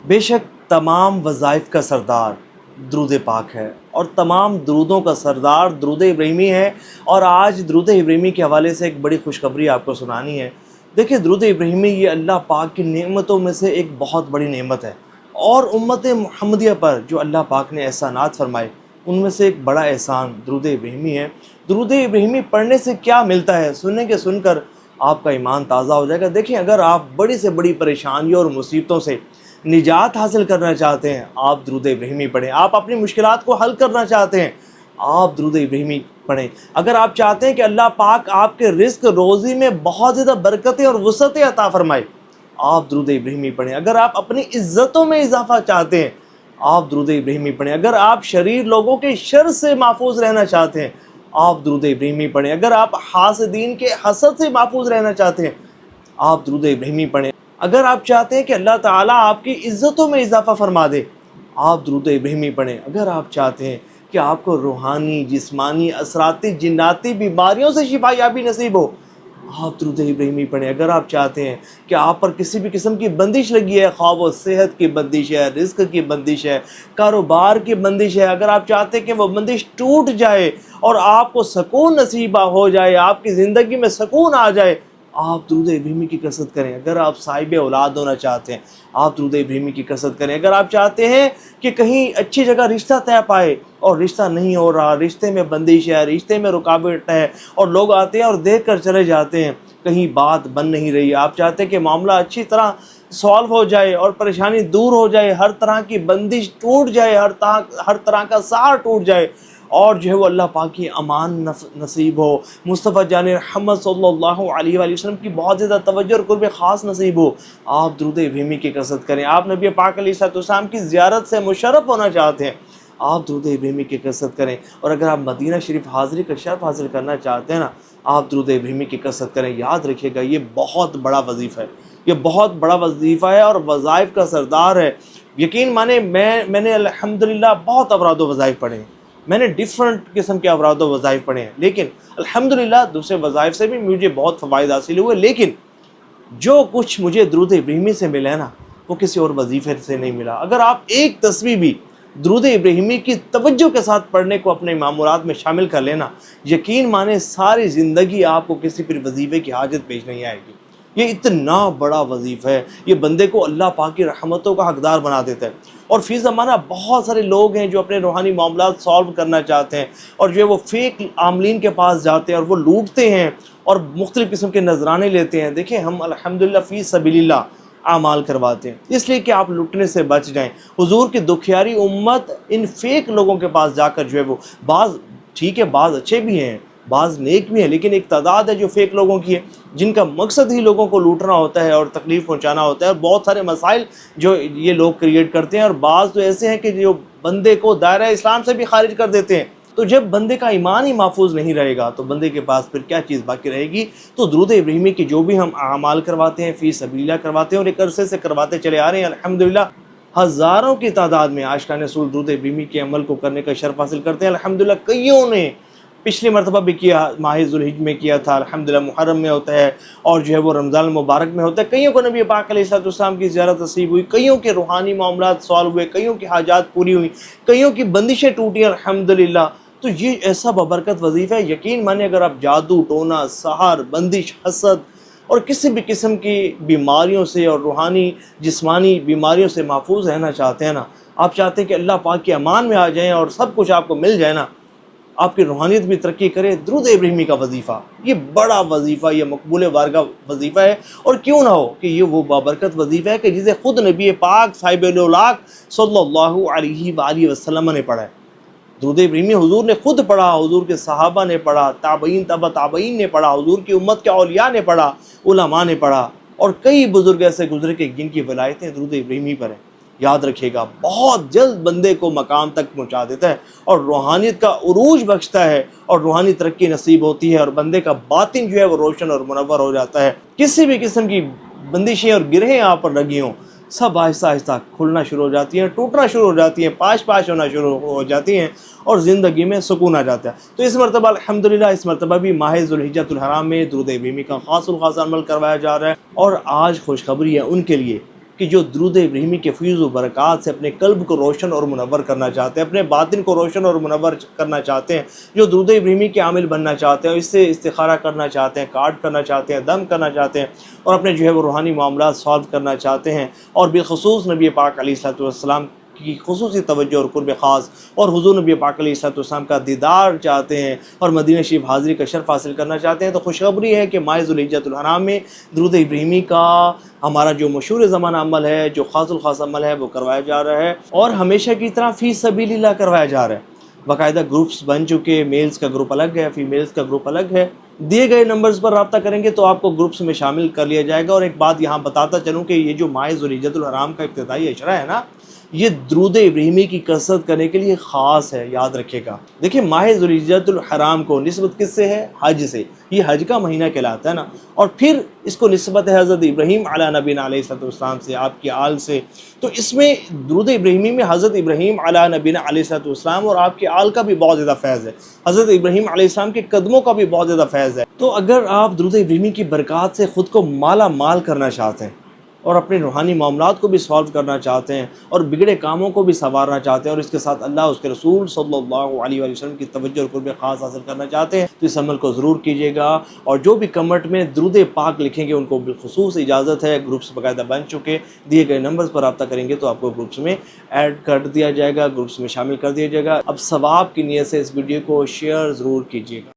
بے شک تمام وظائف کا سردار درود پاک ہے، اور تمام درودوں کا سردار درود ابراہیمی ہے۔ اور آج درود ابراہیمی کے حوالے سے ایک بڑی خوشخبری آپ کو سنانی ہے۔ دیکھیں، درود ابراہیمی یہ اللہ پاک کی نعمتوں میں سے ایک بہت بڑی نعمت ہے، اور امت محمدیہ پر جو اللہ پاک نے احسانات فرمائے ان میں سے ایک بڑا احسان درود ابراہیمی ہے۔ درود ابراہیمی پڑھنے سے کیا ملتا ہے، سن کر آپ کا ایمان تازہ ہو جائے گا۔ دیکھیں، اگر آپ بڑی سے بڑی پریشانیوں اور مصیبتوں سے نجات حاصل کرنا چاہتے ہیں، آپ درود ابراہیمی پڑھیں۔ آپ اپنی مشکلات کو حل کرنا چاہتے ہیں، آپ درود ابراہیمی پڑھیں۔ اگر آپ چاہتے ہیں کہ اللہ پاک آپ کے رزق روزی میں بہت زیادہ برکتیں اور وسعتیں عطا فرمائے، آپ درود ابراہیمی پڑھیں۔ اگر آپ اپنی عزتوں میں اضافہ چاہتے ہیں، آپ درود ابراہیمی پڑھیں۔ اگر آپ شریر لوگوں کے شر سے محفوظ رہنا چاہتے ہیں، آپ درود ابراہیمی پڑھیں۔ اگر آپ حاسدین کے حسد سے محفوظ رہنا چاہتے ہیں، آپ درود ابراہیمی پڑھیں۔ اگر آپ چاہتے ہیں کہ اللہ تعالیٰ آپ کی عزتوں میں اضافہ فرما دے، آپ درود ابراہیمی پڑھیں۔ اگر آپ چاہتے ہیں کہ آپ کو روحانی، جسمانی، اثراتی، جناتی بیماریوں سے شفا یابی نصیب ہو، آپ درود ابراہیمی پڑھیں۔ اگر آپ چاہتے ہیں کہ آپ پر کسی بھی قسم کی بندش لگی ہے، خواہ وہ صحت کی بندش ہے، رزق کی بندش ہے، کاروبار کی بندش ہے، اگر آپ چاہتے ہیں کہ وہ بندش ٹوٹ جائے اور آپ کو سکون نصیب ہو جائے، آپ کی زندگی میں سکون آ جائے، آپ درود ابراہیمی کی کثرت کریں۔ اگر آپ صاحب اولاد ہونا چاہتے ہیں، آپ درود ابراہیمی کی کثرت کریں۔ اگر آپ چاہتے ہیں کہ کہیں اچھی جگہ رشتہ طے پائے اور رشتہ نہیں ہو رہا، رشتے میں بندش ہے، رشتے میں رکاوٹ ہے، اور لوگ آتے ہیں اور دیکھ کر چلے جاتے ہیں، کہیں بات بن نہیں رہی، آپ چاہتے ہیں کہ معاملہ اچھی طرح سالو ہو جائے اور پریشانی دور ہو جائے، ہر طرح کی بندش ٹوٹ جائے، ہر طرح کا سہار ٹوٹ جائے، اور جو ہے وہ اللہ پاک کی امان نصیب ہو، مصطفیٰ جان محمد صلی اللہ علیہ وآلہ وسلم کی بہت زیادہ توجہ اور قرب خاص نصیب ہو، آپ درود ابراہیمی کی کثرت کریں۔ آپ نبی پاک علیہ السلام کی زیارت سے مشرف ہونا چاہتے ہیں، آپ درود ابراہیمی کی کثرت کریں۔ اور اگر آپ مدینہ شریف حاضری کا شرف حاصل کرنا چاہتے ہیں نا، آپ درود ابراہیمی کی کثرت کریں۔ یاد رکھیے گا، یہ بہت بڑا وظیفہ ہے، یہ بہت بڑا وظیفہ ہے اور وظائف کا سردار ہے۔ یقین مانے، میں نے الحمدللہ بہت اوراد و وظائف پڑھے ہیں، میں نے ڈیفرنٹ قسم کے اوراد و وظائف پڑھے ہیں، لیکن الحمدللہ دوسرے وظائف سے بھی مجھے بہت فوائد حاصل ہوئے، لیکن جو کچھ مجھے درود ابراہیمی سے ملا ہے نا، وہ کسی اور وظیفے سے نہیں ملا۔ اگر آپ ایک تسبیح بھی درود ابراہیمی کی توجہ کے ساتھ پڑھنے کو اپنے معمولات میں شامل کر لینا، یقین مانے ساری زندگی آپ کو کسی پھر وظیفے کی حاجت پیش نہیں آئے گی۔ یہ اتنا بڑا وظیفہ ہے، یہ بندے کو اللہ پاک کی رحمتوں کا حقدار بنا دیتا ہے۔ اور فی زمانہ بہت سارے لوگ ہیں جو اپنے روحانی معاملات سالو کرنا چاہتے ہیں، اور جو ہے وہ فیک عاملین کے پاس جاتے ہیں اور وہ لوٹتے ہیں اور مختلف قسم کے نذرانے لیتے ہیں۔ دیکھیں، ہم الحمدللہ فی سبیل اللہ اعمال کرواتے ہیں، اس لیے کہ آپ لٹنے سے بچ جائیں۔ حضور کی دکھیاری امت ان فیک لوگوں کے پاس جا کر جو ہے وہ بعض ٹھیک ہے، بعض اچھے بھی ہیں، بعض نیک بھی ہیں، لیکن ایک تعداد ہے جو فیک لوگوں کی ہے، جن کا مقصد ہی لوگوں کو لوٹنا ہوتا ہے اور تکلیف پہنچانا ہوتا ہے، اور بہت سارے مسائل جو یہ لوگ کریٹ کرتے ہیں، اور بعض تو ایسے ہیں کہ جو بندے کو دائرہ اسلام سے بھی خارج کر دیتے ہیں۔ تو جب بندے کا ایمان ہی محفوظ نہیں رہے گا تو بندے کے پاس پھر کیا چیز باقی رہے گی؟ تو درود ابراہیمی کی جو بھی ہم اعمال کرواتے ہیں، فی سبیل اللہ کرواتے ہیں، اور ایک عرصے سے کرواتے چلے آ رہے ہیں، الحمدللہ ہزاروں کی تعداد میں عاشقان رسول درود ابراہیمی کے عمل کو کرنے کا شرف حاصل کرتے ہیں۔ الحمدللہ کئیوں نے پچھلی مرتبہ بھی کیا، ماہ ذوالحجہ میں کیا تھا، الحمدللہ محرم میں ہوتا ہے، اور جو ہے وہ رمضان المبارک میں ہوتا ہے۔ کئیوں کو نبی پاک علیہ السلام کی زیارت نصیب ہوئی، کئیوں کے روحانی معاملات سالو ہوئے، کئیوں کی حاجات پوری ہوئی، کئیوں کی بندشیں ٹوٹی، الحمدللہ۔ تو یہ ایسا بابرکت وظیفہ ہے، یقین مانے اگر آپ جادو ٹونا، سحر، بندش، حسد اور کسی بھی قسم کی بیماریوں سے اور روحانی جسمانی بیماریوں سے محفوظ رہنا چاہتے ہیں نا، آپ چاہتے ہیں کہ اللہ پاک کے امان میں آ جائیں اور سب کچھ آپ کو مل جائے نا، آپ کی روحانیت بھی ترقی کرے، درود ابراہیمی کا وظیفہ یہ بڑا وظیفہ، یہ مقبول بارگاہ وظیفہ ہے۔ اور کیوں نہ ہو کہ یہ وہ بابرکت وظیفہ ہے کہ جسے خود نبی پاک صاحب الاولاق صلی اللہ علیہ وآلہ وسلم نے پڑھا ہے۔ درود ابراہیمی حضور نے خود پڑھا، حضور کے صحابہ نے پڑھا، تابعین تبع تابعین نے پڑھا، حضور کی امت کے اولیاء نے پڑھا، علماء نے پڑھا، اور کئی بزرگ ایسے گزرے کہ جن کی ولایتیں درود ابراہیمی پر ہیں۔ یاد رکھیے گا، بہت جلد بندے کو مقام تک پہنچا دیتا ہے اور روحانیت کا عروج بخشتا ہے اور روحانی ترقی نصیب ہوتی ہے، اور بندے کا باطن جو ہے وہ روشن اور منور ہو جاتا ہے۔ کسی بھی قسم کی بندشیں اور گرہیں آپ پر لگی ہوں، سب آہستہ آہستہ کھلنا شروع ہو جاتی ہیں، ٹوٹنا شروع ہو جاتی ہیں، پاش ہونا شروع ہو جاتی ہیں، اور زندگی میں سکون آ جاتا ہے۔ تو اس مرتبہ الحمدللہ اس مرتبہ بھی ماہ ذوالحجۃ الحرام میں درود ابراہیمی کا خاص الخاص عمل کروایا جا رہا ہے، اور آج خوشخبری ہے ان کے لیے کہ جو درود ابراہیمی کے فیض و برکات سے اپنے قلب کو روشن اور منور کرنا چاہتے ہیں، اپنے باطن کو روشن اور منور کرنا چاہتے ہیں، جو درود ابراہیمی کے عامل بننا چاہتے ہیں، اس سے استخارہ کرنا چاہتے ہیں، کارڈ کرنا چاہتے ہیں، دم کرنا چاہتے ہیں، اور اپنے جو ہے وہ روحانی معاملات سالو کرنا چاہتے ہیں، اور بالخصوص نبی پاک علیہ الصلوۃ والسلام کی خصوصی توجہ اور قرب خاص اور حضور نبی پاک علیہ الصلوۃ والسلام کا دیدار چاہتے ہیں اور مدینہ شریف حاضری کا شرف حاصل کرنا چاہتے ہیں، تو خوشخبری ہے کہ ماہ ذوالحجۃ الحرام میں درود ابراہیمی کا ہمارا جو مشہور زمانہ عمل ہے، جو خاص الخاص عمل ہے، وہ کروایا جا رہا ہے، اور ہمیشہ کی طرح فی سبیل اللہ کروایا جا رہا ہے۔ باقاعدہ گروپس بن چکے، میلز کا گروپ الگ ہے، فیمیلز کا گروپ الگ ہے۔ دیے گئے نمبرز پر رابطہ کریں گے تو آپ کو گروپس میں شامل کر لیا جائے گا۔ اور ایک بات یہاں بتاتا چلوں کہ یہ جو ماہ ذوالحجۃ الحرام کا ابتدائی عشرہ ہے نا، یہ درود ابراہیمی کی کثرت کرنے کے لیے خاص ہے، یاد رکھے گا۔ دیکھیں ماہ ذوالحجۃ الحرام کو نسبت کس سے ہے؟ حج سے، یہ حج کا مہینہ کہلاتا ہے نا، اور پھر اس کو نسبت ہے حضرت ابراہیم علیہ نبینا علیہ الصلوۃ والسلام سے، آپ کی آل سے، تو اس میں درود ابراہیمی میں حضرت ابراہیم علیہ نبینا علیہ الصلوۃ والسلام اور آپ کی آل کا بھی بہت زیادہ فیض ہے، حضرت ابراہیم علیہ السلام کے قدموں کا بھی بہت زیادہ فیض ہے۔ تو اگر آپ درود ابراہیمی کی برکات سے خود کو مالا مال کرنا چاہتے ہیں اور اپنے روحانی معاملات کو بھی سالو کرنا چاہتے ہیں اور بگڑے کاموں کو بھی سنوارنا چاہتے ہیں، اور اس کے ساتھ اللہ اس کے رسول صلی اللہ علیہ وآلہ وسلم کی توجہ اور قرب خاص حاصل کرنا چاہتے ہیں، تو اس عمل کو ضرور کیجیے گا۔ اور جو بھی کمنٹ میں درود پاک لکھیں گے ان کو بالخصوص اجازت ہے، گروپس باقاعدہ بن چکے، دیے گئے نمبرز پر رابطہ کریں گے تو آپ کو گروپس میں ایڈ کر دیا جائے گا، گروپس میں شامل کر دیا جائے گا۔ اب ثواب کی نیت سے اس ویڈیو کو شیئر ضرور کیجیے گا۔